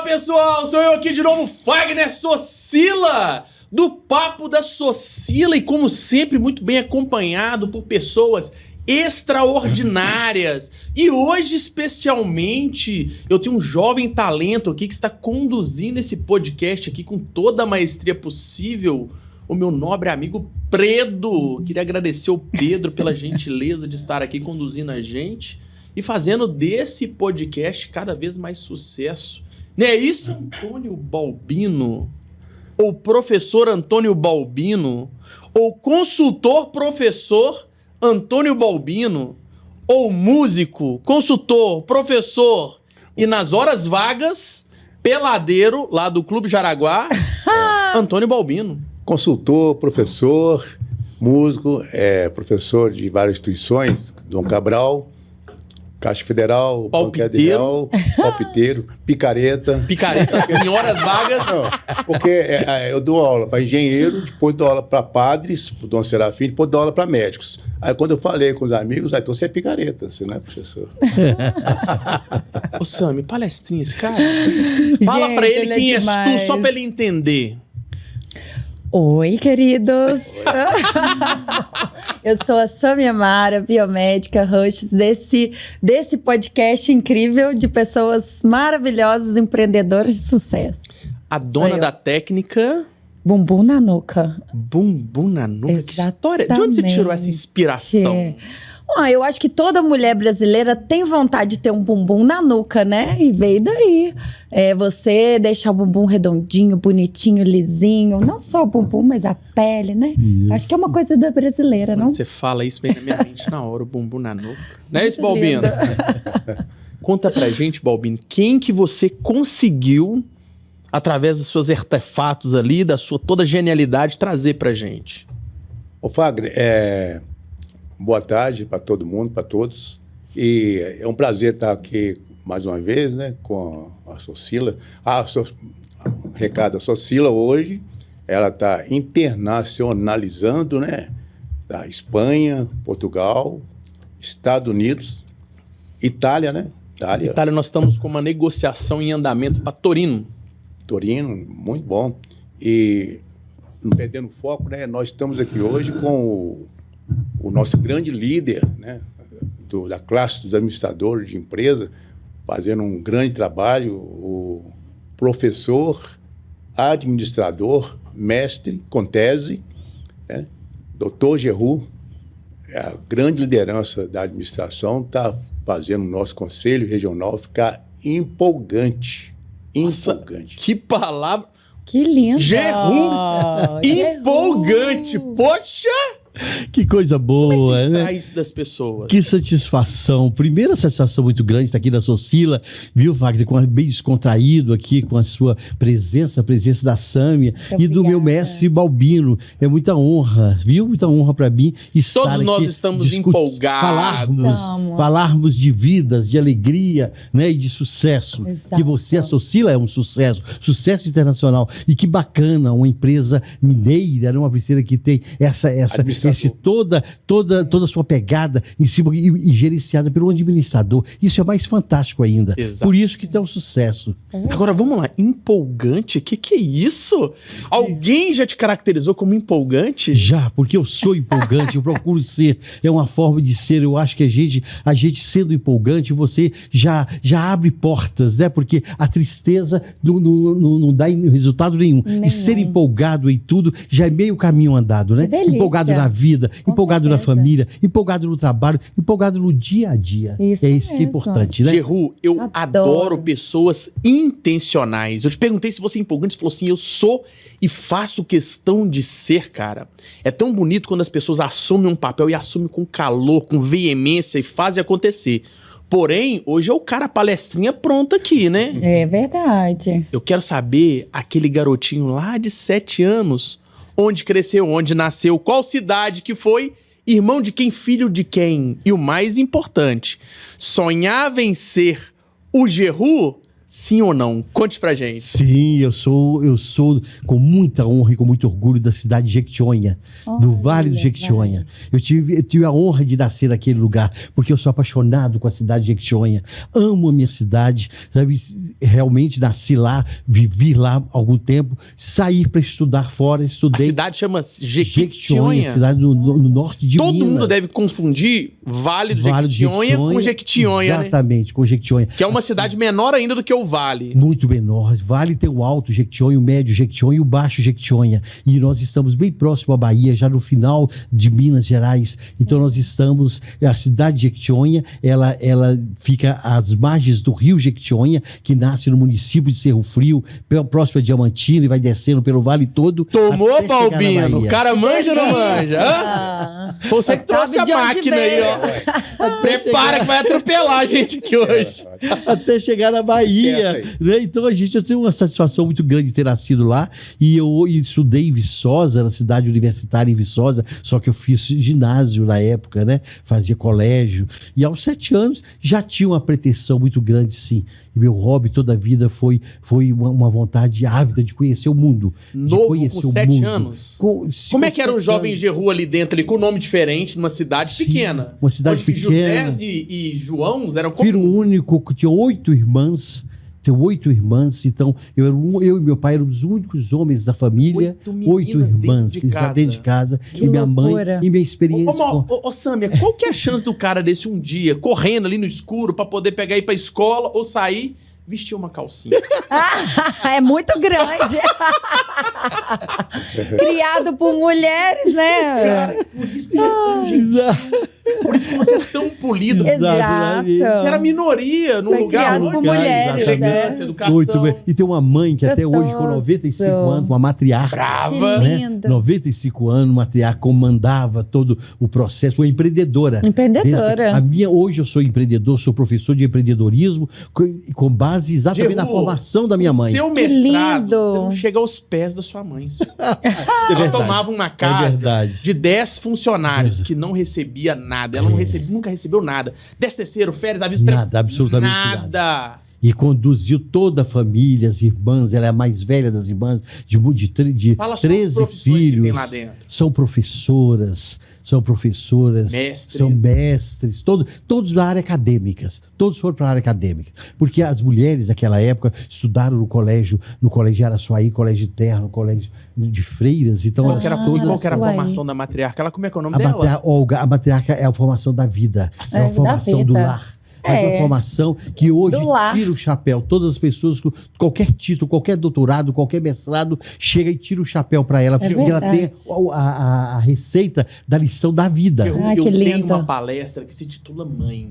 Fala pessoal, sou eu aqui de novo, Fagner Socila, do Papo da Socila, e como sempre muito bem acompanhado por pessoas extraordinárias. E hoje especialmente eu tenho um jovem talento aqui que está conduzindo esse podcast aqui com toda a maestria possível, o meu nobre amigo Predo. Queria agradecer ao Pedro pela gentileza de estar aqui conduzindo a gente e fazendo desse podcast cada vez mais sucesso. Não é isso, Antônio Balbino? Ou professor Antônio Balbino? Ou consultor professor Antônio Balbino? Ou músico, consultor, professor e nas horas vagas, peladeiro lá do Clube Jaraguá, Antônio Balbino. Consultor, professor, músico, professor de várias instituições, Dom Cabral, Caixa Federal, Palpiteiro, palpiteiro, picareta. Picareta, em horas vagas. Não, porque eu dou aula para engenheiro, depois dou aula para padres, pro Dom Serafim, depois dou aula para médicos. Aí quando eu falei com os amigos, então você é picareta, você não é professor. Ô Sami, palestrinha esse cara. Fala pra ele quem és tu, só pra ele entender. Oi, queridos! Eu sou a Samia Mara, biomédica, host desse podcast incrível de pessoas maravilhosas, empreendedoras de sucesso. A dona da técnica... Bumbum na nuca. Bumbum na nuca? Exatamente. Que história! De onde você tirou essa inspiração? Eu acho que toda mulher brasileira tem vontade de ter um bumbum na nuca, né? E veio daí. Você deixar o bumbum redondinho, bonitinho, lisinho. Não só o bumbum, mas a pele, né? Isso. Acho que é uma coisa da brasileira, não? Quando você fala isso, vem na minha mente na hora, o bumbum na nuca. Não é isso, Balbino? Conta pra gente, Balbino, quem que você conseguiu, através dos seus artefatos ali, da sua toda genialidade, trazer pra gente? Ô Fagner, boa tarde para todo mundo, para todos. E é um prazer estar aqui mais uma vez, né, com a Socila. Recado, a Socila hoje, ela está internacionalizando, né, da Espanha, Portugal, Estados Unidos, Itália, né? Itália, nós estamos com uma negociação em andamento para Torino. Torino, muito bom. E, não perdendo foco, né, nós estamos aqui hoje com o nosso grande líder, né, da classe dos administradores de empresa, fazendo um grande trabalho, o professor, administrador, mestre com tese, né, Dr. Geru, a grande liderança da administração, está fazendo o nosso conselho regional ficar empolgante. Nossa, empolgante. Que palavra! Que lindo! Geru! Empolgante! Poxa! Que coisa boa, Como é que você né? extrai isso das pessoas? Que satisfação. Primeira satisfação muito grande estar aqui na Socila, viu, Wagner? Bem descontraído aqui com a sua presença, a presença da Sâmia e do meu mestre Balbino. É muita honra, viu? Muita honra para mim estar Todos aqui. nós estamos empolgados. Falarmos de vidas, de alegria, né? E de sucesso. Exato. Que você, a Socila, é um sucesso internacional. E que bacana, uma empresa mineira, né? Uma empresa que tem toda a sua pegada em cima e gerenciada pelo administrador. Isso é mais fantástico ainda. Exato. Por isso que tem um sucesso. Agora, vamos lá. Empolgante? O que é isso? Alguém já te caracterizou como empolgante? Já, porque eu sou empolgante, eu procuro ser. É uma forma de ser. Eu acho que a gente sendo empolgante, você já abre portas, né? Porque a tristeza não dá resultado nenhum. E ser empolgado em tudo já é meio caminho andado, né? Empolgado na vida, empolgado na família, empolgado no trabalho, empolgado no dia a dia. Isso é isso que é importante, né? Geru, eu adoro pessoas intencionais. Eu te perguntei se você é empolgante, você falou assim, eu sou e faço questão de ser, cara. É tão bonito quando as pessoas assumem um papel e assumem com calor, com veemência e fazem acontecer. Porém, hoje é o cara palestrinha pronto aqui, né? É verdade. Eu quero saber aquele garotinho lá de 7 anos, onde cresceu, onde nasceu, qual cidade que foi, irmão de quem, filho de quem. E o mais importante, sonhava em ser o Geru Sim ou não? Conte pra gente. Sim, eu sou com muita honra e com muito orgulho da cidade de Jequitinhonha, do Vale do Jequitinhonha. Eu tive a honra de nascer naquele lugar, porque eu sou apaixonado com a cidade de Jequitinhonha. Amo a minha cidade, sabe? Realmente nasci lá, vivi lá há algum tempo, saí para estudar fora, A estudei. cidade chama Jequitinhonha, Jequitinhonha. cidade no norte de Todo Minas. mundo deve confundir Vale do Vale do Jequitinhonha com Jequitinhonha, né? Exatamente, com Jequitinhonha. Que é uma cidade menor ainda do que o Vale. Muito menor. Vale tem o alto Jequitinhonha, o médio Jequitinhonha e o baixo Jequitinhonha. E nós estamos bem próximo à Bahia, já no final de Minas Gerais. Então nós estamos, a cidade de Jequitinhonha, ela fica às margens do rio Jequitinhonha, que nasce no município de Cerro Frio, próximo a Diamantina e vai descendo pelo vale todo. Tomou, até chegar na Balbino? O Bahia. cara manja ou não manja? Hã? Você que trouxe a Sabe de onde máquina aí, veio. ó. Prepara que vai atropelar a gente aqui hoje. Até chegar na Bahia. Esquece Né? Então eu tenho uma satisfação muito grande de ter nascido lá. E eu estudei em Viçosa, na cidade universitária em Viçosa, só que eu fiz ginásio na época, né? Fazia colégio. E aos 7 anos já tinha uma pretensão muito grande, sim. E meu hobby toda a vida foi uma vontade ávida de conhecer o mundo. de Novo, conhecer com o 7 mundo. anos. Com Como é que era o 7 jovem anos. Geru ali dentro, ali, com nome diferente, numa cidade Sim, pequena? uma cidade Onde que pequena. José e João eram Filho comuns. único, que tinha 8 irmãs. Tenho 8 irmãs, então eu e meu pai éramos os únicos homens da família. 8 meninas irmãs, dentro de casa. dentro de casa. Que e minha loucura. mãe, e minha experiência. Ô, Sâmia, qual que é a chance do cara desse um dia, correndo ali no escuro pra poder pegar e ir pra escola ou sair, vestir uma calcinha? É muito grande. Criado por mulheres, né? Cara, por isso que você é tão gentil, por isso que você é tão polido. Você Exato. era minoria no Foi lugar. criado muito por lugar, mulheres, elegância, né? educação. Muito bem. E tem uma mãe que até hoje, com Gostoso. 95 anos, uma matriarca. Brava. Que Né? lindo. 95 anos, matriarca, comandava todo o processo, uma empreendedora. Empreendedora. Hoje eu sou empreendedor, sou professor de empreendedorismo, com base exatamente na Geru, formação da minha o mãe. Seu mestrado, lindo. você não chega aos pés da sua mãe. É Ela verdade. tomava uma É casa verdade. de 10 funcionários É. que não recebia nada. Ela não nunca recebeu nada. 13º, férias, aviso. Nada, absolutamente nada. E conduziu toda a família, as irmãs, ela é a mais velha das irmãs, de Fala só as 13 profissões que tem filhos. lá dentro. São professoras, Mestres. são mestres, todos da área acadêmica. Todos foram para a área acadêmica. Porque as mulheres daquela época estudaram no colégio Araçuaí, colégio interno, colégio de freiras. Então, Qual elas que era, todas. qual que era a Araçuaí. formação da matriarca? Ela, como é que é o nome A dela? Olga, a matriarca é a formação da vida, é a da formação do vida. lar. É uma É. formação que hoje Do lar. tira o chapéu. Todas as pessoas com qualquer título, qualquer doutorado, qualquer mestrado, chega e tira o chapéu para ela. Porque ela tem verdade. a receita da lição da vida. Eu, Ai, eu que tenho lindo. uma palestra que se titula Mãe.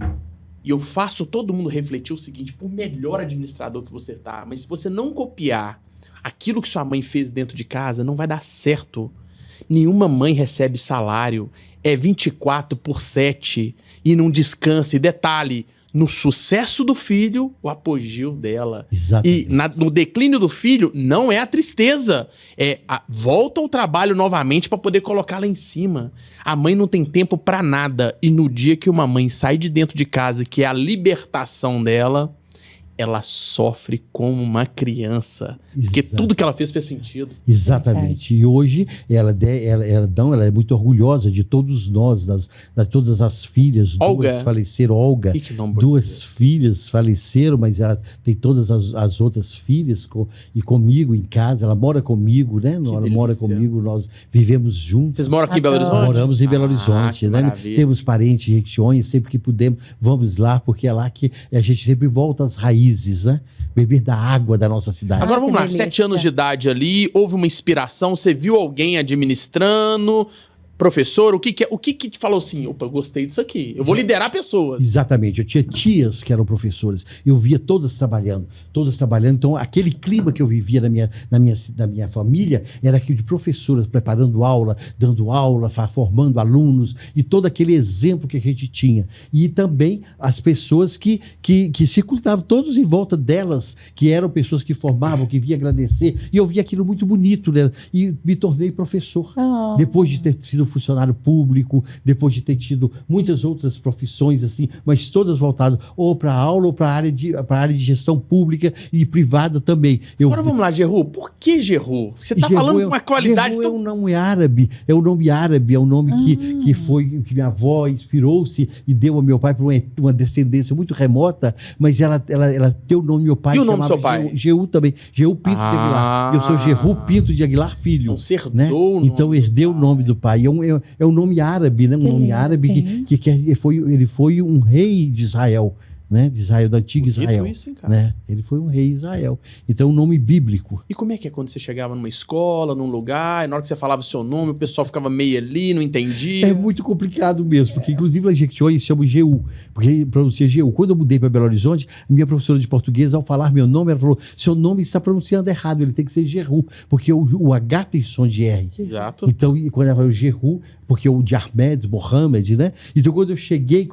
E eu faço todo mundo refletir o seguinte: por melhor administrador que você tá, mas se você não copiar aquilo que sua mãe fez dentro de casa, não vai dar certo. Nenhuma mãe recebe salário. É 24/7 e não descansa. E detalhe, no sucesso do filho, o apogeu dela. Exatamente. E no declínio do filho, não é a tristeza. Volta ao trabalho novamente para poder colocar lá em cima. A mãe não tem tempo para nada. E no dia que uma mãe sai de dentro de casa, que é a libertação dela, ela sofre como uma criança. Porque Exato. tudo que ela fez sentido. Exatamente. E hoje ela é muito orgulhosa de todos nós, todas as filhas. Olga. 2 faleceram. Olga. Que nome 2 filhas faleceram, mas ela tem todas as outras filhas e comigo em casa. Ela mora comigo, né? Ela mora delícia. comigo, nós vivemos juntos. Vocês moram aqui em Belo Adoro. Horizonte? Moramos em Belo Horizonte, que né? maravilha. Temos parentes em Jequitinhonha, sempre que podemos, vamos lá, porque é lá que a gente sempre volta às raízes, né? Beber da água da nossa cidade. Agora vamos que lá, delícia. 7 anos de idade ali, houve uma inspiração, você viu alguém administrando, professor, o que te falou assim, opa, eu gostei disso aqui, eu vou liderar pessoas. Exatamente, eu tinha tias que eram professoras, eu via todas trabalhando, então aquele clima que eu vivia na minha família era aquele de professoras preparando aula, dando aula, formando alunos e todo aquele exemplo que a gente tinha. E também as pessoas que circulavam todos em volta delas, que eram pessoas que formavam, que vinham agradecer, e eu via aquilo muito bonito, né? E me tornei professor. Ah. Depois de ter sido funcionário público, depois de ter tido muitas outras profissões, assim, mas todas voltadas ou para aula ou para a área de gestão pública e privada também. Agora vamos lá, Geru. Por que Geru? Você está falando com uma qualidade Geru é um nome árabe, é um nome que minha avó inspirou-se e deu ao meu pai por uma descendência muito remota, mas ela deu o nome do meu pai. E o nome do seu pai? Geru também, Geru Pinto de Aguilar. Eu sou Geru Pinto de Aguilar Filho. Não se herdou, né? Então herdeu o pai. nome do pai. É um nome árabe, né? Um nome árabe que ele foi um rei de Israel. Né, de Israel, do antigo Israel. Isso, hein, cara? Né? Ele foi um rei de Israel. Então, um nome bíblico. E como é que é quando você chegava numa escola, num lugar, e na hora que você falava o seu nome, o pessoal ficava meio ali, não entendia? É muito complicado mesmo, porque inclusive lá em Jequitinhonha eles chamam GU, porque pronuncia GU. Quando eu mudei para Belo Horizonte, a minha professora de português, ao falar meu nome, ela falou: seu nome está pronunciando errado, ele tem que ser Geru, porque o H tem som de R. Exato. Então, quando ela falou Geru, porque o de Ahmed, Mohamed, né? Então, quando eu cheguei,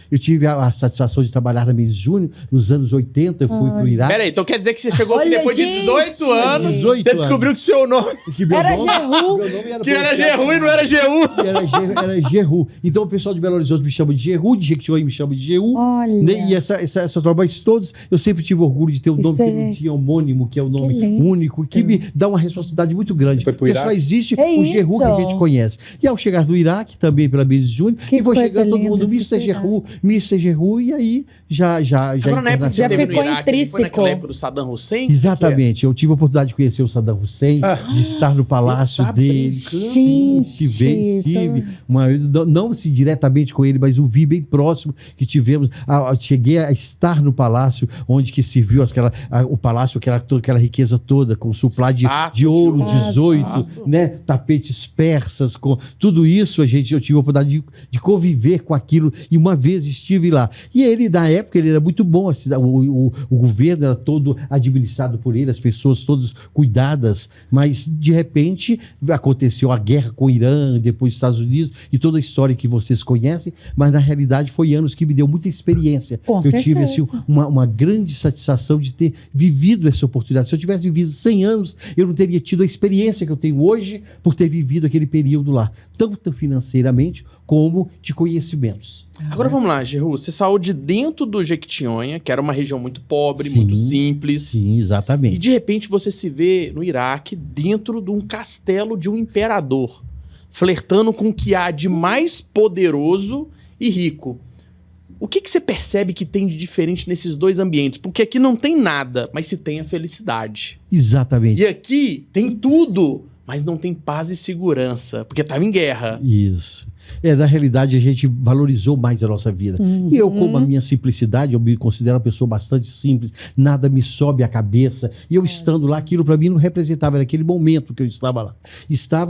eu tive a satisfação de trabalhar na Mendes Júnior, nos anos 80, eu fui pro Iraque. Peraí, então quer dizer que você chegou aqui depois de 18 anos, 18 você descobriu que seu nome Era Geru. era Geru e não era Geru. Era Geru. Então, o pessoal de Belo Horizonte me chama de Geru, de Jequitinhonha me chama de Geru. Olha. Né? E essa tropa, mas todos, eu sempre tive orgulho de ter um nome que não tinha homônimo, que é o nome único, que me dá uma responsabilidade muito grande. Porque só existe o Geru que a gente conhece. E ao chegar do Iraque, também pela Mendes Júnior, e foi chegando todo mundo, Mr. Geru, e aí já Agora, na época que você já teve no ficou Iraque, intrínseco. foi naquela época do Saddam Hussein? Exatamente, eu tive a oportunidade de conhecer o Saddam Hussein, de estar no palácio dele. Sim, estive. Não se diretamente com ele, mas o vi bem próximo que tivemos. Cheguei a estar no palácio, onde que se viu o palácio, aquela riqueza toda, com suplá de ouro, 18, né, tapetes persas, com tudo isso eu tive a oportunidade de conviver com aquilo, e uma vez estive lá. E ele, na época, ele era muito bom, o governo era todo administrado por ele, as pessoas todas cuidadas, mas de repente aconteceu a guerra com o Irã, depois os Estados Unidos, e toda a história que vocês conhecem, mas na realidade foi anos que me deu muita experiência. Eu tive assim, uma grande satisfação de ter vivido essa oportunidade. Se eu tivesse vivido 100 anos, eu não teria tido a experiência que eu tenho hoje por ter vivido aquele período lá, tanto financeiramente como de conhecimentos. Agora vamos lá, Geru, você saiu de dentro do Jequitinhonha, que era uma região muito pobre, muito simples. Sim, exatamente. E de repente você se vê no Iraque dentro de um castelo de um imperador, flertando com o que há de mais poderoso e rico. O que você percebe que tem de diferente nesses dois ambientes? Porque aqui não tem nada, mas se tem a felicidade. Exatamente. E aqui tem tudo, mas não tem paz e segurança, porque estava em guerra. Isso. Na realidade, a gente valorizou mais a nossa vida. E eu, com a minha simplicidade, eu me considero uma pessoa bastante simples, nada me sobe à cabeça. E eu estando lá, aquilo para mim não representava naquele momento que eu estava lá.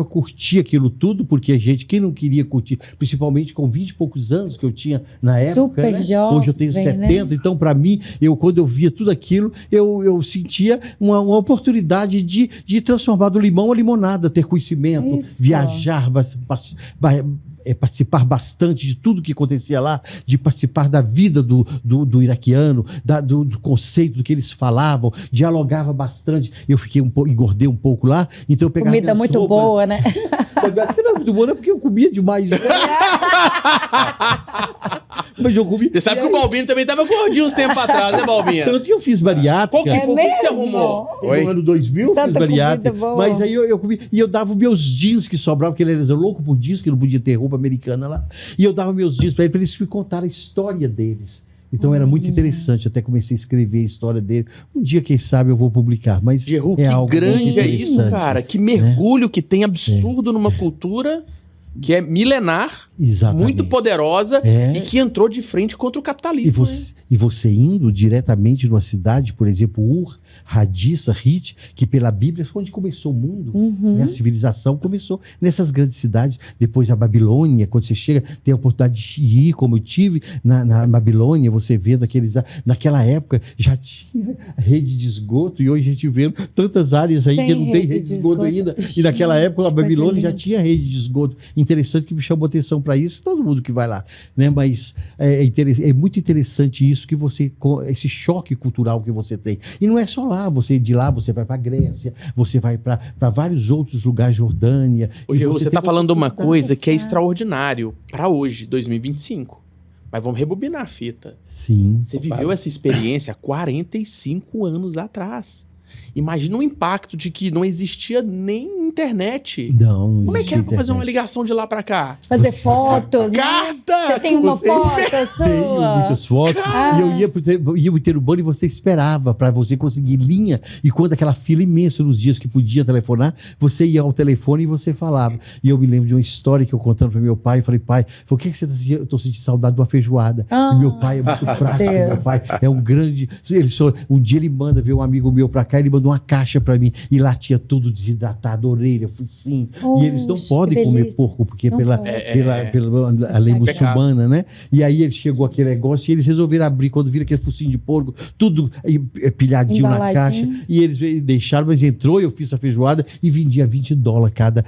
Curti aquilo tudo, porque quem não queria curtir, principalmente com 20 e poucos anos que eu tinha na época, super né? jovem, hoje eu tenho 70, né? Então para mim, quando eu via tudo aquilo, eu sentia uma oportunidade de transformar do limão a limonada, ter conhecimento, viajar, participar bastante de tudo que acontecia lá, de participar da vida do iraquiano, do conceito do que eles falavam, dialogava bastante. Eu engordei um pouco lá, então eu pegava comida muito roupas, boa, né? Não é muito boa, não é porque eu comia demais. Mas eu comia. Você sabe que o Balbino também estava gordinho uns tempos atrás, né, Balbino? Tanto que eu fiz bariátrica. Qual que foi? O que você arrumou? No ano 2000 eu fiz bariátrica. Mas aí eu comi. E eu dava meus jeans que sobravam, porque ele era louco por jeans, que não podia ter roupa americana lá. E eu dava meus jeans para eles me contarem a história deles. Então era muito interessante, até comecei a escrever a história dele. Um dia, quem sabe, eu vou publicar. Mas Geru, é algo que grande é isso, cara. Que mergulho que tem absurdo numa cultura que é milenar, muito poderosa e que entrou de frente contra o capitalismo. E você indo diretamente numa cidade, por exemplo, Ur, Hadissa, Hit, que pela Bíblia foi onde começou o mundo, né? A civilização começou nessas grandes cidades. Depois a Babilônia, quando você chega, tem a oportunidade de ir, como eu tive na Babilônia, você vê naquela época já tinha rede de esgoto, e hoje a gente vê tantas áreas aí que não tem rede de esgoto ainda. E naquela época a Babilônia já tinha rede de esgoto em interessante que me chamou atenção para isso, todo mundo que vai lá, né? Mas é muito interessante isso que você, esse choque cultural que você tem. E não é só lá, de lá você vai para Grécia, você vai para vários outros lugares, Jordânia. Hoje você está falando uma coisa que é cara. extraordinário para hoje, 2025. Mas vamos rebobinar a fita. Sim. Você viveu essa experiência há 45 anos atrás. Imagina o impacto de que não existia nem internet. Não Como é que era pra fazer uma internet. ligação de lá pra cá? Fazer fotos, né? Carta! Você tem uma Você- foto Tenho sua? muitas fotos. Ah. E eu ia pro Terubano e você esperava para você conseguir linha. E quando aquela fila imensa nos dias que podia telefonar, você ia ao telefone e você falava. E eu me lembro de uma história que eu contando para meu pai. Eu falei, pai, o que você tá sentindo? Eu tô sentindo saudade de uma feijoada. Ah, E meu pai é muito prático. Deus. Meu pai é um grande. Um dia ele manda ver um amigo meu para cá, ele mandou uma caixa para mim. E lá tinha tudo desidratado, orelha, focinho. E eles não Oxe, podem que comer delícia. porco, porque Não pela, pode. pela lei Pecado. muçulmana, né? E aí ele chegou aquele negócio e eles resolveram abrir, quando viram aquele focinho de porco, tudo pilhadinho na Embaladinho. caixa. E eles deixaram, mas entrou, eu fiz a feijoada e vendia $20 cada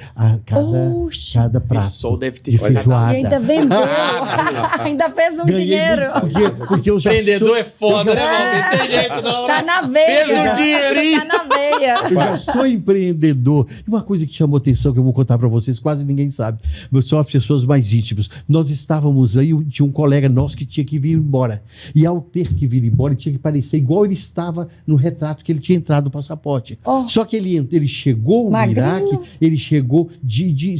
Oxe. cada O prato. pessoal deve ter De ficado- feijoada. E ainda vendeu. ainda fez um Ganhei dinheiro. muito, porque eu já Empreendedor sou, é foda, né, mano? Não tem jeito não, Tá né? na veia. Fez um dinheirinho. Tá na veia. eu já sou empreendedor. E uma coisa que chamou atenção, que eu vou contar para vocês, quase ninguém sabe, mas são as pessoas mais íntimas. Nós estávamos aí, tinha um colega nosso que tinha que vir embora. E ao ter que vir embora, ele tinha que parecer igual ele estava no retrato que ele tinha entrado no passaporte. Oh. Só que ele chegou no Magrinho. Iraque, ele chegou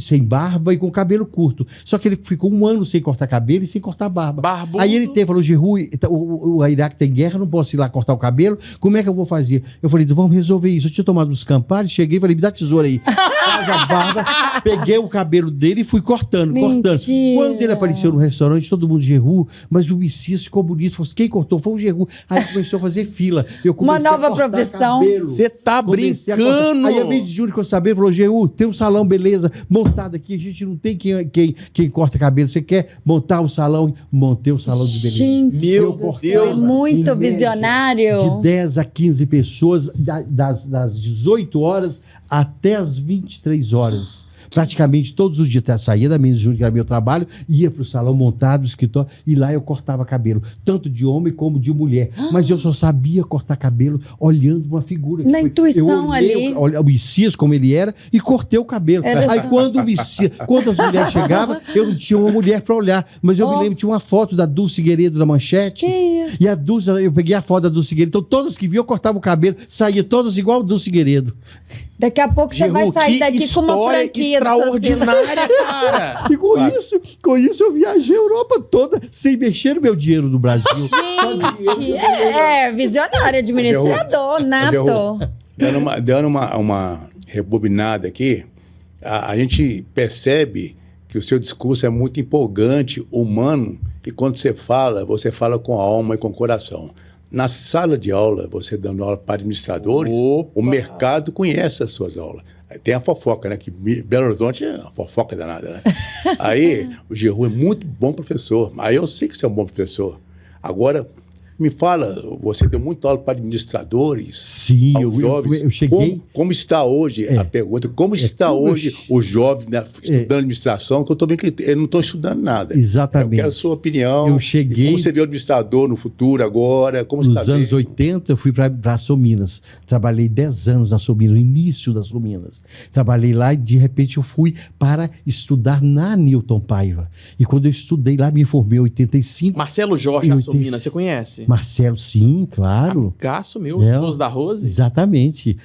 sem barba e com cabelo curto. Só que ele ficou 1 ano sem cortar cabelo e sem cortar barba. Barbudo. Aí ele falou, Giru, o Iraque tem guerra, não posso ir lá cortar o cabelo, como é que eu vou fazer? Eu falei, vamos resolver isso. Eu tinha tomado uns Campari, cheguei e falei, me dá a tesoura aí. Faz a barba, peguei o cabelo dele e fui cortando. Mentira. Quando ele apareceu no restaurante, todo mundo Giru, mas o Messias ficou bonito. Falei, quem cortou? Foi o Giru. Aí começou a fazer fila. Eu comecei Uma nova a cortar profissão. cabelo. Você tá Comecei a cortar. brincando. Aí a vez de Júnior que eu sabia, falou, Geru, tem um salão, beleza, montado aqui, a gente não tem quem corta cabelo, você quer montar um salão? Montei o salão de beleza. Gente, Meu do Deus, céu, muito em média, visionário. De 10 a 15 pessoas, das 18 horas até as 23 horas. Praticamente todos os dias, até saía da Mendes Júnior, que era meu trabalho, ia para o salão montado, escritório, e lá eu cortava cabelo, tanto de homem como de mulher. Mas eu só sabia cortar cabelo olhando uma figura. Na intuição eu olhei ali. o Messias como ele era e cortei o cabelo. Era Aí só- quando as mulheres chegavam, eu não tinha uma mulher para olhar, mas eu me Oh. lembro, tinha uma foto da Dulce Figueiredo na manchete. Que isso? E a Dulce, eu peguei a foto da Dulce Figueiredo, então todas que viam eu cortava o cabelo, saía todas igual a Dulce Figueiredo. Daqui a pouco você Giru, vai sair que daqui com uma história franquia. do seu extraordinária, cara. E com isso eu viajei a Europa toda sem mexer no meu dinheiro no Brasil. Gente, visionário, administrador, nato. Dando uma rebobinada aqui, a gente percebe que o seu discurso é muito empolgante, humano, e quando você fala com a alma e com o coração. Na sala de aula, você dando aula para administradores, Opa. o mercado conhece as suas aulas. Tem a fofoca, né? Que Belo Horizonte é uma fofoca danada, né? Aí, o Giru é muito bom professor. Aí eu sei que você é um bom professor. Agora, me fala, você deu muito aula para administradores, Sim, aos eu jovens. cheguei. Como está hoje, a pergunta, como está como hoje eu- o jovem, né, estudando administração, que eu estou vendo que eles não estão estudando nada. Exatamente. Eu quero a sua opinião. Eu cheguei- Como você vê o administrador no futuro agora? Como Nos está anos vendo? 80, eu fui para a Sominas. Trabalhei 10 anos na Sominas, no início das Sominas. Trabalhei lá e, de repente, eu fui para estudar na Newton Paiva. E quando eu estudei lá, me formei em 85. Marcelo Jorge Eu Assomina, entendi. você conhece? Marcelo, sim, claro. Amigaço meu, É. esposo da Rose. Exatamente.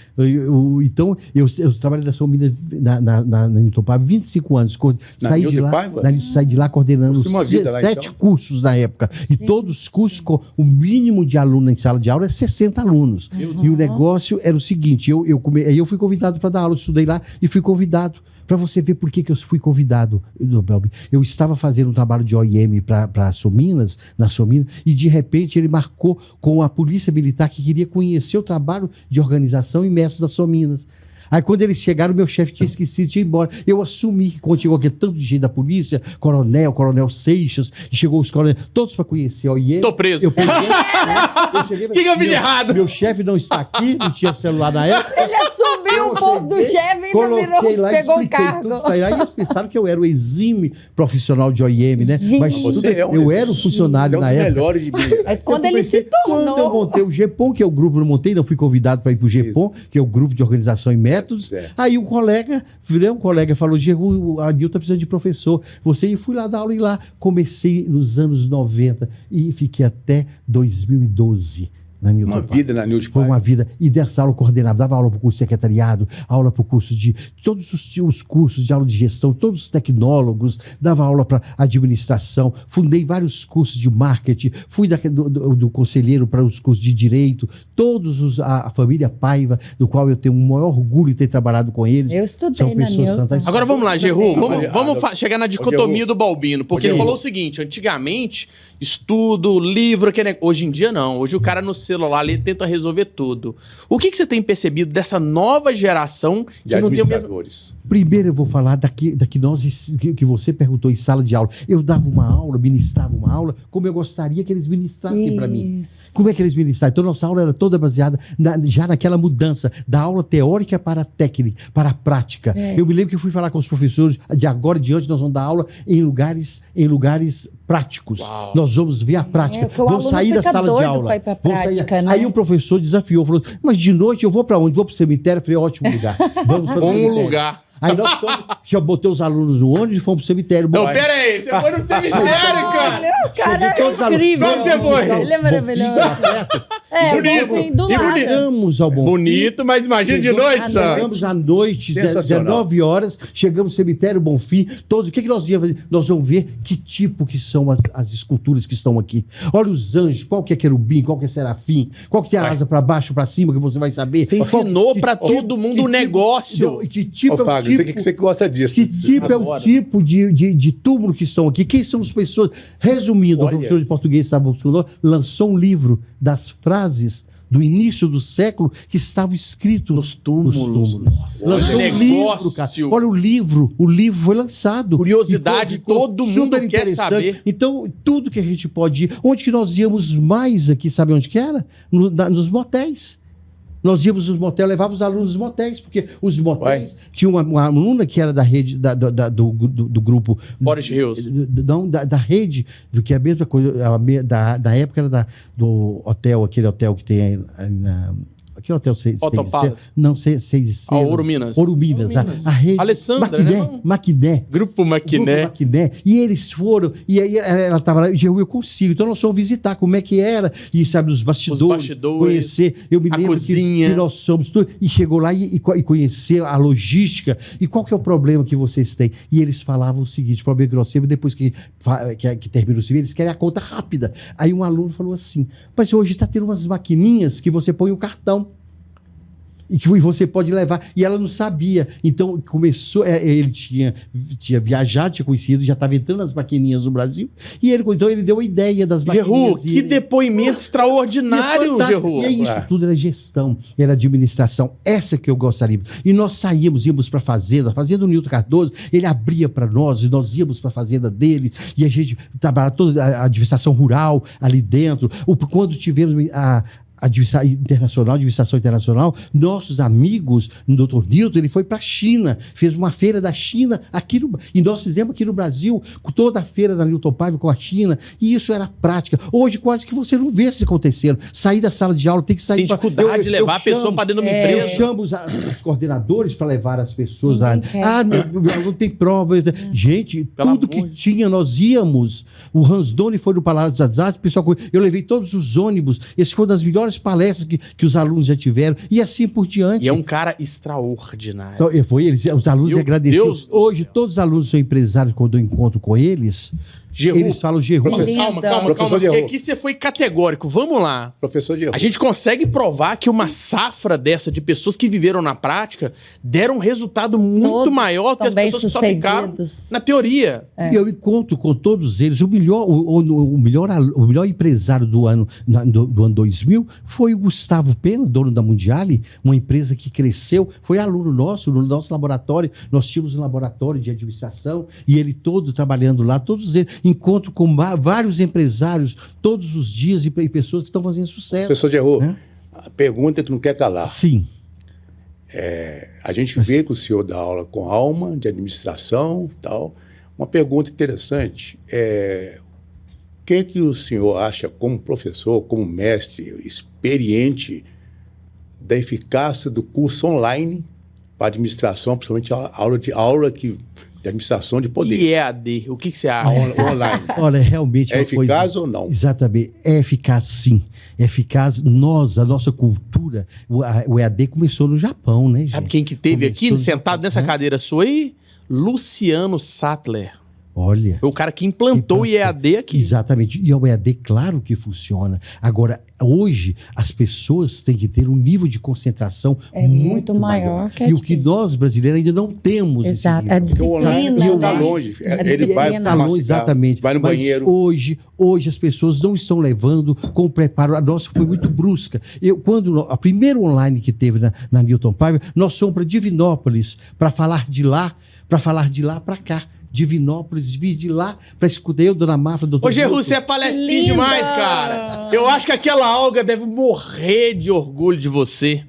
Então, eu trabalhei na Sominas na Newton Paiva 25 anos. Na Saí de Newton lá, Paiva? saí de lá coordenando Construiu uma vida lá, 17 então? cursos na época. E todos os cursos, com o mínimo de aluno em sala de aula é 60 alunos. E o negócio era o seguinte, aí eu fui convidado para dar aula, eu estudei lá e fui convidado. Para você ver por que eu fui convidado, Belbi. Eu estava fazendo um trabalho de OIM para Sominas, na Sominas, e de repente ele marcou com a Polícia Militar que queria conhecer o trabalho de organização e mestres das Sominas. Aí quando eles chegaram, meu chefe tinha esquecido de ir embora. Eu assumi que quando chegou aqui tanto de gente da polícia, coronel Seixas, e chegou os coronéis, todos para conhecer a OIM. Tô preso. Eu cheguei, O que eu fiz de errado? Meu chefe não está aqui, não tinha celular na época. Ele assumiu o posto do chefe e ainda virou, pegou o cargo. Aí eles pensaram que eu era o exime profissional de OIM, né? Gente. Mas eu era um funcionário na época. Melhores de Minas. Mas quando ele se tornou... Quando eu montei o GEPOM, que é o grupo, não montei, não fui convidado para ir para o GEPOM, que é o grupo de organização e métodos. Aí um colega falou, Diego, a Nilton precisa de professor. Eu fui lá dar aula e lá comecei nos anos 90 e fiquei até 2012. Uma vida na Nilton. Foi uma vida. E dessa aula eu coordenava, dava aula para o curso de secretariado, aula para o curso de... Todos os cursos de aula de gestão, todos os tecnólogos, dava aula para administração, fundei vários cursos de marketing, fui do conselheiro para os cursos de direito, a família Paiva, do qual eu tenho um maior orgulho de ter trabalhado com eles. Eu estudei na Nilton. Agora vamos lá, Gerru, vamos chegar na dicotomia do Balbino, porque ele falou o seguinte, antigamente, estudo, livro, hoje em dia não, hoje o cara no celular ali tenta resolver tudo. O que você tem percebido dessa nova geração de administradores? Primeiro eu vou falar que você perguntou em sala de aula. Eu dava uma aula, ministrava uma aula, como eu gostaria que eles ministrassem para mim. Como é que eles ministravam? Então nossa aula era toda baseada já naquela mudança da aula teórica para a técnica, para a prática. Eu me lembro que eu fui falar com os professores, de agora em diante nós vamos dar aula em lugares práticos. Uau. Nós vamos ver a prática. Vamos sair da sala de aula. Prática, né? Aí o professor desafiou, falou, mas de noite eu vou para onde? Vou para o cemitério? Eu falei, ótimo lugar. Vamos para o cemitério. Lugar. Aí nós já botei os alunos no ônibus e fomos pro cemitério. Não, pera aí, você foi no cemitério, cara. Meu cara é incrível. Como você foi? Ele é maravilhoso. Bonito. Chegamos ao Bonfim. Bonito, mas imagina de noite, Santos. Chegamos à noite, 19 horas, chegamos no cemitério Bonfim, todos. O que nós íamos fazer? Nós vamos ver que tipo que são as esculturas que estão aqui. Olha os anjos, qual que é querubim, qual que é serafim, qual que é a asa para baixo, para cima, que você vai saber. Você ensinou para todo mundo o negócio. Que tipo é o tipo... Você que gosta disso. Que tipo é o tipo de túmulo que estão aqui? Quem são as pessoas? Resumindo, o professor de português lançou um livro das frases do início do século que estavam escritos nos túmulos. Nossa, lançou um livro, cara. Olha o livro foi lançado. Curiosidade, todo mundo quer saber. Então, tudo que a gente pode ir. Onde que nós íamos mais aqui, sabe onde que era? Nos motéis. Nós íamos nos motéis, levávamos os alunos nos motéis, porque os motéis... Tinha uma aluna que era da rede, do grupo... Boris Hills. Não, da rede, do que é a mesma coisa, da época era do hotel, aquele hotel que tem aí na... Aquele hotel Não, seis Ouro Minas. Ouro Minas. A rede. Alessandra, Maquiné. Grupo Maquiné. E eles foram, e aí ela estava lá, eu consigo. Então nós fomos visitar como é que era, e sabe, os bastidores, conhecer. Eu me lembro que nós somos tudo, e chegou lá e conhecer a logística. E qual que é o problema que vocês têm? E eles falavam o seguinte: o problema que nós temos, depois que termina o serviço, eles querem a conta rápida. Aí um aluno falou assim: mas hoje está tendo umas maquininhas que você põe o cartão. E que você pode levar. E ela não sabia. Então, começou... ele tinha viajado, tinha conhecido, já estava entrando nas maquininhas no Brasil. Então, ele deu a ideia das maquininhas. Gerru, que depoimento extraordinário, Gerru. E isso tudo era gestão, era administração. Essa que eu gostaria. E nós íamos para a fazenda do Nilton Cardoso, ele abria para nós, e nós íamos para a fazenda dele, e a gente trabalhava toda a administração rural ali dentro. Quando tivemos administração internacional, nossos amigos, o Dr. Nilton, ele foi para a China, fez uma feira da China e nós fizemos aqui no Brasil, toda a feira da Nilton Paiva com a China, e isso era prática. Hoje quase que você não vê isso acontecendo. Sair da sala de aula, tem que sair... Tem dificuldade de levar a pessoa para dentro de uma empresa. Eu chamo os coordenadores para levar as pessoas lá. Não tem prova. Gente, tudo que tinha, nós íamos. O Hans Doni foi no Palácio das Artes, pessoal, eu levei todos os ônibus, esse foi uma das melhores palestras que os alunos já tiveram, e assim por diante. E é um cara extraordinário. Então, os alunos agradeceram. Hoje, todos os alunos são empresários, quando eu encontro com eles, Gerru, eles falam Gerru. Calma, porque aqui você foi categórico. Vamos lá. Professor Gerru. A gente consegue provar que uma safra dessa de pessoas que viveram na prática deram um resultado muito maior que as pessoas que só ficaram na teoria. E eu encontro com todos eles. O melhor empresário do ano 2000 foi o Gustavo Pena, dono da Mundiale, uma empresa que cresceu, foi aluno nosso, no nosso laboratório. Nós tínhamos um laboratório de administração e ele todo trabalhando lá, todos eles. Encontro com vários empresários todos os dias e pessoas que estão fazendo sucesso. Professor Gerro, Né? a pergunta que não quer calar. Sim. A gente vê que o senhor dá aula com alma, de administração e tal. Uma pergunta interessante o que o senhor acha, como professor, como mestre experiente, da eficácia do curso online para administração, principalmente a aula de administração de poder? E EAD, o que você acha? Online. Olha, realmente É uma coisa- eficaz ou não? Exatamente. É eficaz, sim. É eficaz. A nossa cultura, o EAD começou no Japão, né, gente? Sabe quem que teve aqui, Começou- sentado nessa Hã? cadeira sua aí? Luciano Sattler. Olha. Foi o cara que implantou o EAD aqui. Exatamente. E o EAD, claro que funciona. Agora, hoje, as pessoas têm que ter um nível de concentração muito maior que E o que nós, brasileiros, ainda não temos. esse Exato. nível. A Porque o online disciplina, está né? longe. A Ele vai disciplina. fumar cigarro, Exatamente. vai no Mas banheiro. Hoje as pessoas não estão levando com preparo. A nossa foi muito brusca. A primeira online que teve na Newton Paiva, nós fomos para Divinópolis para falar de lá para cá. Divinópolis, vi de lá para escutar eu, Dona Mafra, doutor. Ô, Gerru, Milton. você é palestrinho Linda! demais, cara. Eu acho que aquela Olga deve morrer de orgulho de você.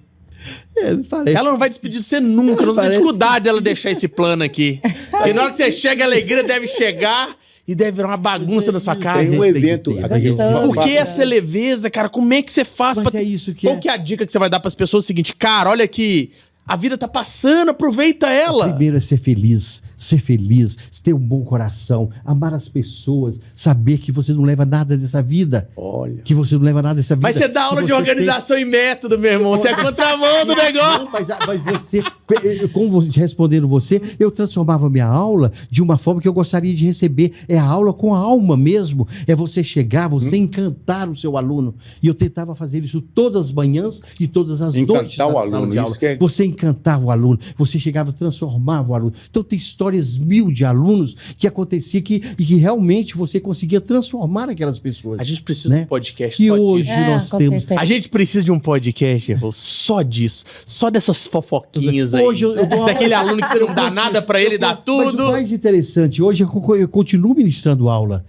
Parece- Ela não vai despedir de você nunca. Não tem Parece dificuldade que dela deixar esse plano aqui. Porque na hora que você chega, a alegria deve chegar e deve virar uma bagunça na sua casa. Tem um tem que evento ter, aqui. Gostoso. Por que essa leveza, cara? Como é que você faz Mas pra... é isso que Qual que é a dica que você vai dar pras pessoas? É o seguinte, cara, olha aqui, a vida tá passando, aproveita ela. Primeiro é ser feliz, ter um bom coração, amar as pessoas, saber que você não leva nada dessa vida. Olha. Que você não leva nada dessa vida. Mas você dá aula que de você organização e método, meu irmão. Você é contramão do negócio. Não, mas você, respondendo você, eu transformava minha aula de uma forma que eu gostaria de receber. É a aula com a alma mesmo. É você chegar, você encantar o seu aluno. E eu tentava fazer isso todas as manhãs e todas as Encantar noites. o na aluno, sala de aula. isso que é- Você encantava o aluno, você chegava, transformava o aluno. Então tem histórias mil de alunos que acontecia que realmente você conseguia transformar aquelas pessoas. A gente precisa Né? de um podcast Que só hoje disso. nós com temos. certeza. A gente precisa de um podcast, Errol, só disso. Só dessas fofoquinhas aí. Hoje eu dou uma- Daquele aluno que você não dá nada pra ele, dá Mas tudo. o mais interessante, hoje eu continuo ministrando aula.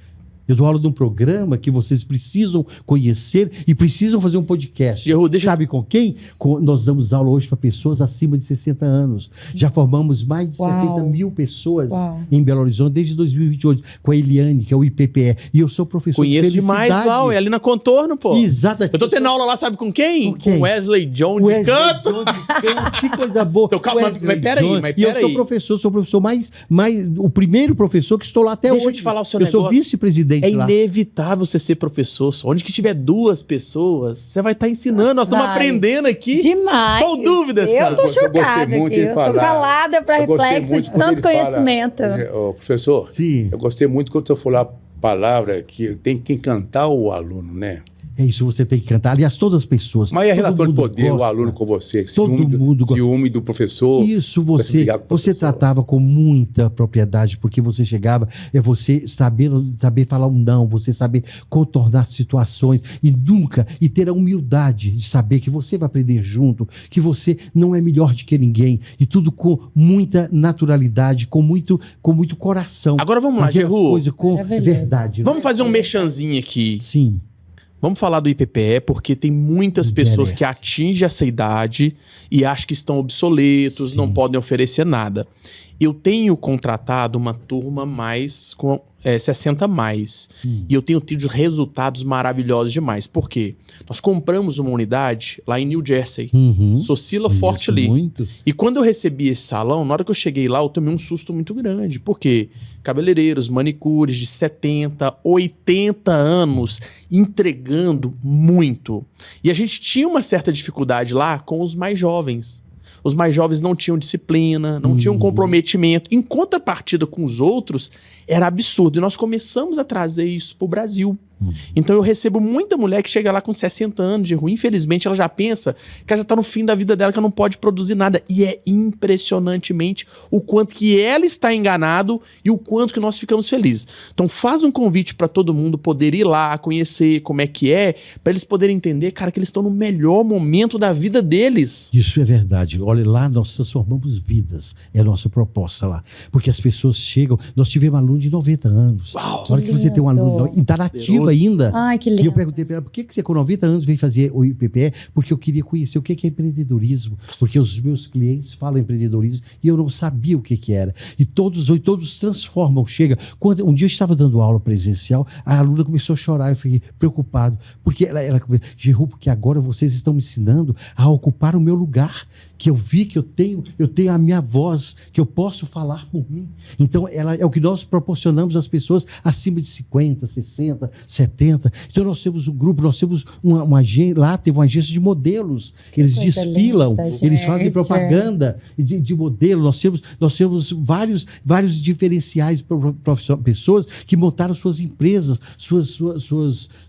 Eu dou aula de um programa que vocês precisam conhecer e precisam fazer um podcast. Gerru, deixa eu- Sabe com quem? Nós damos aula hoje para pessoas acima de 60 anos. Já formamos mais de Uau. 70 mil pessoas Uau. em Belo Horizonte desde 2028, com a Eliane, que é o IPPE. E eu sou professor Conheço de demais, felicidade. Val. É ali na Contorno, pô. Exato. Eu tô tendo aula lá, sabe com quem? Com quem? Com Wesley John de Wesley canto. John de canto, que coisa boa. Então, calma, Wesley mas peraí, John. mas E eu peraí. sou professor mais o primeiro professor que estou lá até Deixa eu hoje. te falar o seu Eu sou negócio. vice-presidente É lá. inevitável você ser professor. Só. Onde que tiver duas pessoas, você vai estar ensinando. Nós estamos Vai. aprendendo aqui. Demais. Qual dúvida, Eu Sam? tô Eu gostei chocada muito aqui. de Eu tô falar. calada pra Eu gostei reflexo muito de quando tanto ele fala- conhecimento. Ô, professor, Sim. eu gostei muito quando você falou a palavra que tem que encantar o aluno, né? É isso, você tem que cantar. Aliás, todas as pessoas. Mas e a todo relação de mundo poder, o gosta. aluno com você? Todo mundo gosta. Ciúme do professor. Isso, Você brigar com o você professor. tratava com muita propriedade, porque você chegava, você saber falar um não, você saber contornar situações e ter a humildade de saber que você vai aprender junto, que você não é melhor do que ninguém, e tudo com muita naturalidade, com muito coração. Agora vamos lá, Fazer as Gerru. coisas com Maravilhoso. verdade. Vamos fazer um mexanzinho aqui. Sim. Vamos falar do IPPE, porque tem muitas pessoas Merece. que atingem essa idade e acham que estão obsoletos, Sim. não podem oferecer nada. Eu tenho contratado uma turma mais com 60 mais. E eu tenho tido resultados maravilhosos demais. Por quê? Nós compramos uma unidade lá em New Jersey, Uhum. Socila Conheço Forte Lee. muito. E quando eu recebi esse salão, na hora que eu cheguei lá, eu tomei um susto muito grande. Por quê? Cabeleireiros, manicures de 70, 80 anos entregando muito. E a gente tinha uma certa dificuldade lá com os mais jovens. Os mais jovens não tinham disciplina, não tinham comprometimento. Em contrapartida com os outros, era absurdo. E nós começamos a trazer isso para o Brasil. Então eu recebo muita mulher que chega lá com 60 anos de ruim, infelizmente ela já pensa que ela já tá no fim da vida dela, que ela não pode produzir nada. E é impressionantemente o quanto que ela está enganado e o quanto que nós ficamos felizes. Então faz um convite para todo mundo poder ir lá, conhecer como é que é, para eles poderem entender, cara, que eles estão no melhor momento da vida deles. Isso é verdade. Olha, lá nós transformamos vidas. É a nossa proposta lá. Porque as pessoas chegam... Nós tivemos aluno de 90 anos. Uau! Olha que você tem um aluno... E tá nativo ainda. Ai, que E eu lindo. perguntei para ela, por que você com 90 anos veio fazer o IPPE? Porque eu queria conhecer o que é empreendedorismo. Porque os meus clientes falam empreendedorismo e eu não sabia o que era. E todos transformam. Chega. Um dia eu estava dando aula presencial, a aluna começou a chorar, eu fiquei preocupado. Porque ela começou, Geru, porque agora vocês estão me ensinando a ocupar o meu lugar. Que eu vi que eu tenho a minha voz, que eu posso falar por mim. Então, é o que nós proporcionamos às pessoas acima de 50, 60, 70. Então, nós temos um grupo, nós temos uma agência, lá teve uma agência de modelos. Eles coisa desfilam, linda, eles gente. fazem propaganda de modelo. Nós temos vários diferenciais para pessoas que montaram suas empresas,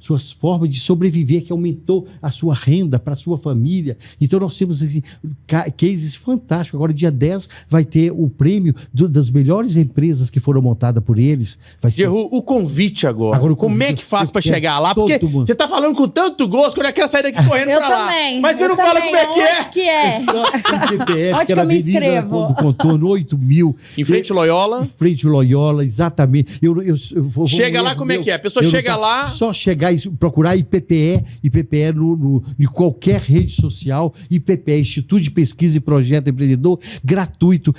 suas formas de sobreviver, que aumentou a sua renda para a sua família. Então, nós temos assim, cases fantásticos. Agora, dia 10, vai ter o prêmio das melhores empresas que foram montadas por eles. Vai ser... Geru, o convite agora. Agora, o como é convite, que faz pra eu quero chegar lá? Porque todo mundo. você tá falando com tanto gosto que eu já quero sair daqui correndo Eu pra lá. também. Mas você eu não fala também. como é que é. Onde que é? Só em PPF, Onde que que era eu me Avenida inscrevo? do Contorno, 8.000. Em frente Loyola. Em frente ao Loyola, exatamente. Eu vou Chega lá, como é que é? A pessoa eu não chega tá- lá- Só chegar e procurar IPPE em qualquer rede social, IPPE, Instituto de Pesquisa e Projeto Empreendedor, gratuito.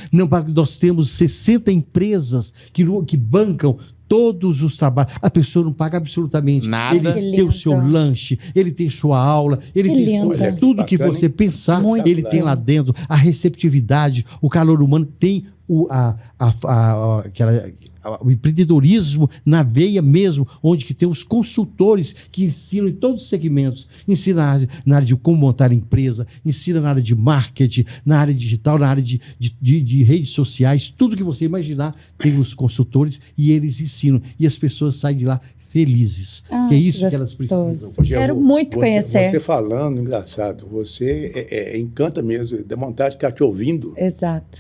Nós temos 60 empresas que bancam todos os trabalhos. A pessoa não paga absolutamente Nada. Ele Que tem o seu lindo. lanche, ele tem sua aula, ele Que tem lindo. Olha, tudo que bacana, você hein? pensar, Muito ele bom. tem lá dentro. A receptividade, o calor humano, tem o empreendedorismo na veia mesmo, onde que tem os consultores que ensinam em todos os segmentos. Ensina na área de como montar empresa, ensina na área de marketing, na área digital, na área de redes sociais, tudo que você imaginar, tem os consultores e eles ensinam. E as pessoas saem de lá felizes. Ah, que é isso que gostoso. elas precisam. Ô, Geru, Quero muito conhecer. Você falando, engraçado, você encanta mesmo, dá vontade de ficar te ouvindo. Exato.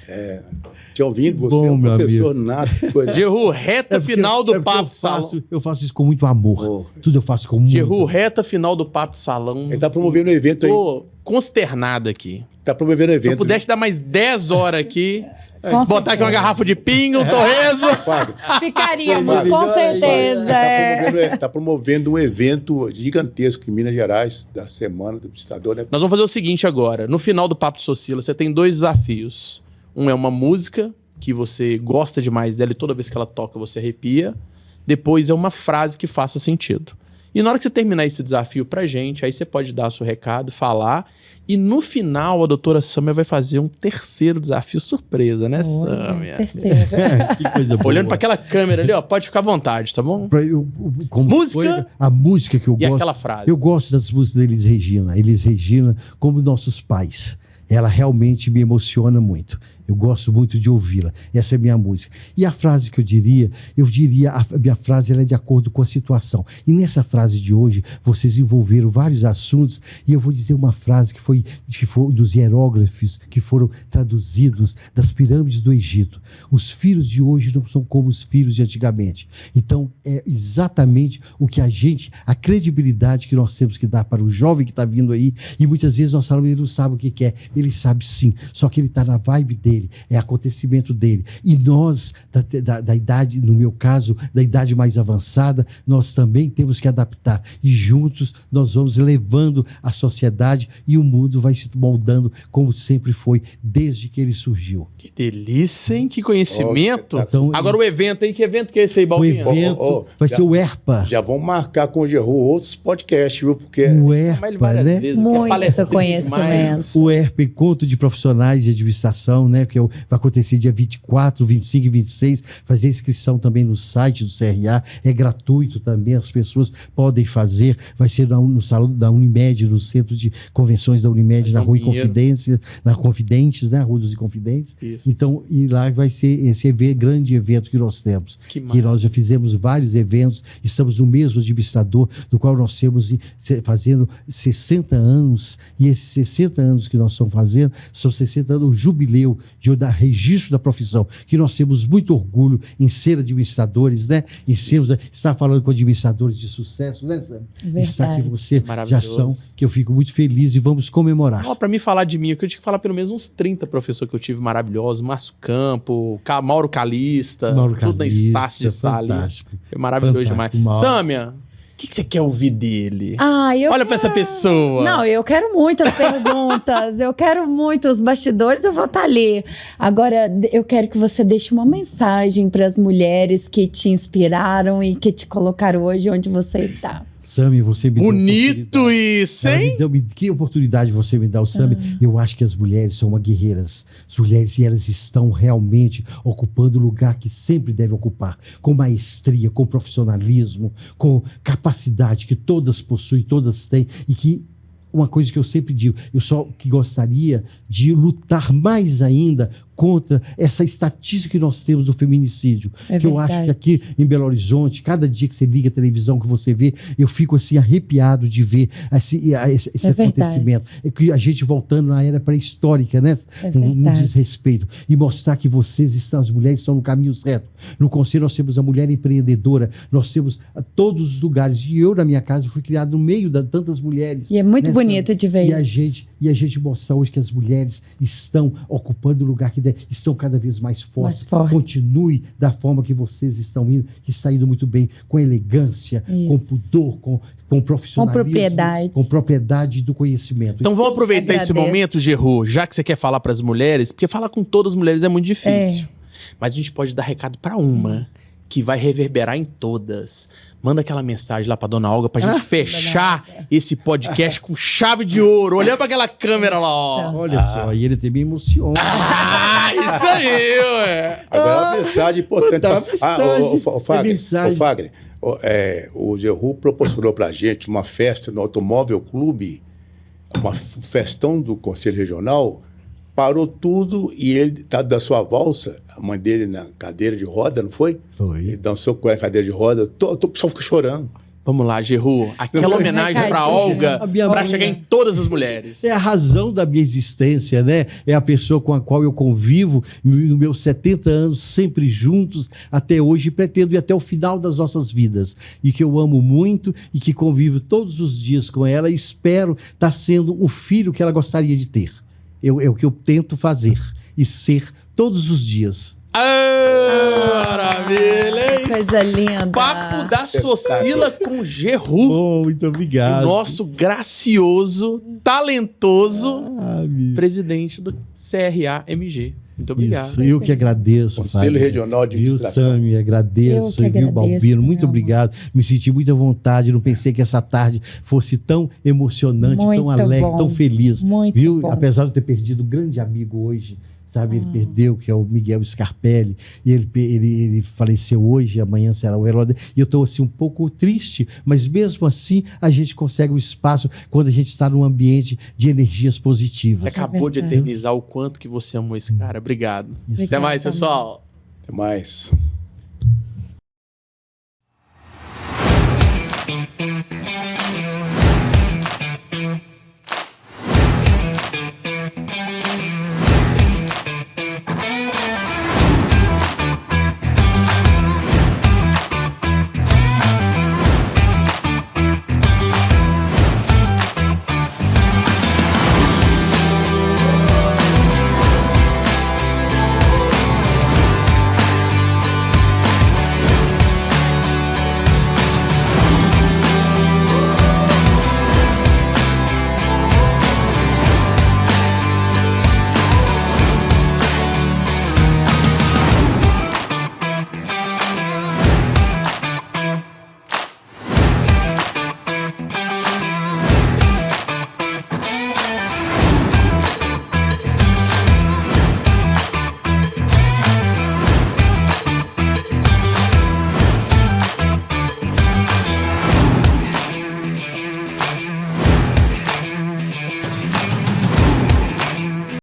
Te ouvindo, você Bom, é um meu professor nato. Geru, reta final do Papo Salão. Eu faço isso com muito amor. Oh. Tudo eu faço com muito Geru, reta final do Papo Salão. Ele tá promovendo um evento aí. Tô consternado aqui. Tá promovendo um Se evento. eu pudesse dar mais 10 horas aqui, Com botar aqui uma garrafa de pinga, um torresmo. Fábio, Ficaríamos, Fábio, com certeza. Tá promovendo um evento gigantesco em Minas Gerais, da Semana do Estador, né? Nós vamos fazer o seguinte agora. No final do Papo de Socila, você tem 2 desafios. Um é uma música, que você gosta demais dela e toda vez que ela toca você arrepia. Depois é uma frase que faça sentido. E na hora que você terminar esse desafio pra gente, aí você pode dar o seu recado, falar. E no final, a doutora Sâmia vai fazer um 3º desafio surpresa, né, Sâmia? Terceiro. que coisa boa. Olhando pra aquela câmera ali, ó, pode ficar à vontade, tá bom? Como Música foi a música que eu E gosto. aquela frase. Eu gosto das músicas da Elis Regina. Elis Regina, como nossos pais. Ela realmente me emociona muito. Eu gosto muito de ouvi-la. Essa é a minha música. E a frase que eu diria, a minha frase ela é de acordo com a situação. E nessa frase de hoje, vocês envolveram vários assuntos, e eu vou dizer uma frase que foi dos hieróglifos que foram traduzidos das pirâmides do Egito. Os filhos de hoje não são como os filhos de antigamente. Então, é exatamente o que a credibilidade que nós temos que dar para o jovem que está vindo aí, e muitas vezes nós falamos, ele não sabe o que quer. Ele sabe sim, só que ele está na vibe dele. É acontecimento dele. E nós, da idade, no meu caso, da idade mais avançada, nós também temos que adaptar. E juntos nós vamos levando a sociedade e o mundo vai se moldando como sempre foi, desde que ele surgiu. Que delícia, hein? Que conhecimento. Então, Agora o evento aí, que evento que é esse aí, o Balbinho? evento vai ser o ERPA. Já vamos marcar com o Geru outros podcasts, viu? Porque O Chama ele ERPA, várias né? vezes, que é Muito palestrante conhecimento. demais. O ERPA, Encontro de Profissionais de Administração, né? Que vai acontecer dia 24, 25 e 26. Fazer inscrição também no site do CRA. É gratuito também, as pessoas podem fazer. Vai ser no salão da Unimed, no centro de convenções da Unimed, na Rua Inconfidência, na Confidentes, né? Rua dos Inconfidentes. Isso. Então, e lá vai ser esse grande evento que nós temos. Que nós já fizemos vários eventos, estamos no mesmo administrador, do qual nós temos fazendo 60 anos, e esses 60 anos que nós estamos fazendo, são 60 anos, o jubileu da registro da profissão, que nós temos muito orgulho em ser administradores, né? E estar falando com administradores de sucesso, né, Sam? Está aqui você, já são, que eu fico muito feliz e vamos comemorar. Para mim falar de mim, eu tinha que falar pelo menos uns 30 professores que eu tive maravilhosos, Márcio Campo, Mauro Calista, tudo na Estácio de Sala. Foi maravilhoso demais. Sâmia, o que você quer ouvir dele? Olha pra essa pessoa. Não, eu quero muitas perguntas. Eu quero muito. Os bastidores, eu vou estar ali. Agora, eu quero que você deixe uma mensagem para as mulheres que te inspiraram e que te colocaram hoje onde você está. Sami, você me bonito isso, hein? Que oportunidade você me dá, o Sami. Eu acho que as mulheres são uma guerreiras. As mulheres, e elas estão realmente ocupando o lugar que sempre devem ocupar, com maestria, com profissionalismo, com capacidade que todas possuem, todas têm, e que uma coisa que eu sempre digo, eu só que gostaria de lutar mais ainda contra essa estatística que nós temos do feminicídio. Eu acho que aqui em Belo Horizonte, cada dia que você liga a televisão, que você vê, eu fico assim arrepiado de ver esse acontecimento. É que a gente voltando na era pré-histórica, né? Um desrespeito. E mostrar que as mulheres estão no caminho certo. No Conselho nós temos a mulher empreendedora, nós temos todos os lugares. E eu, na minha casa, fui criado no meio de tantas mulheres. E é muito bonito de ver isso. E a gente mostrar hoje que as mulheres estão ocupando o lugar que estão cada vez mais fortes. Continue da forma que vocês estão indo, que está indo muito bem, com elegância, com pudor, com profissionalismo, com propriedade do conhecimento. Então vamos aproveitar esse momento, Gerô, já que você quer falar para as mulheres, porque falar com todas as mulheres é muito difícil. Mas a gente pode dar recado para uma, que vai reverberar em todas. Manda aquela mensagem lá pra Dona Olga pra gente fechar esse podcast com chave de ouro. Olhando pra aquela câmera lá, ó. Olha só, e ele também emociona. Isso aí, ué. Agora uma mensagem importante. O Fagner, o Gerô proporcionou pra gente uma festa no Automóvel Clube, uma festão do Conselho Regional. Parou tudo e ele tá da sua valsa, a mãe dele na cadeira de roda, não foi? Foi. Ele dançou com a cadeira de roda, o pessoal ficou chorando. Vamos lá, Gerô, aquela homenagem pra Olga, pra chegar em todas as mulheres. É a razão da minha existência, né? É a pessoa com a qual eu convivo nos meus 70 anos, sempre juntos, até hoje, e pretendo ir até o final das nossas vidas. E que eu amo muito e que convivo todos os dias com ela e espero estar sendo o filho que ela gostaria de ter. É o que eu tento fazer e ser todos os dias. Maravilha, hein? Coisa linda. Papo da Socila com Gerô. Muito obrigado. O nosso gracioso, talentoso presidente do CRA-MG. Muito obrigado. Isso, eu que agradeço. Conselho Regional de Administração. Sami, agradeço. Viu, Balbino? Muito obrigado. Me senti muito à vontade. Não pensei que essa tarde fosse tão emocionante, tão alegre, tão feliz. Viu? Apesar de eu ter perdido um grande amigo hoje. Sabe, ele perdeu, que é o Miguel Scarpelli, e ele faleceu hoje, amanhã será o velório. E eu estou assim um pouco triste, mas mesmo assim a gente consegue um espaço quando a gente está num ambiente de energias positivas. Você acabou de eternizar o quanto que você amou esse cara. Obrigado. Até mais, pessoal. Até mais.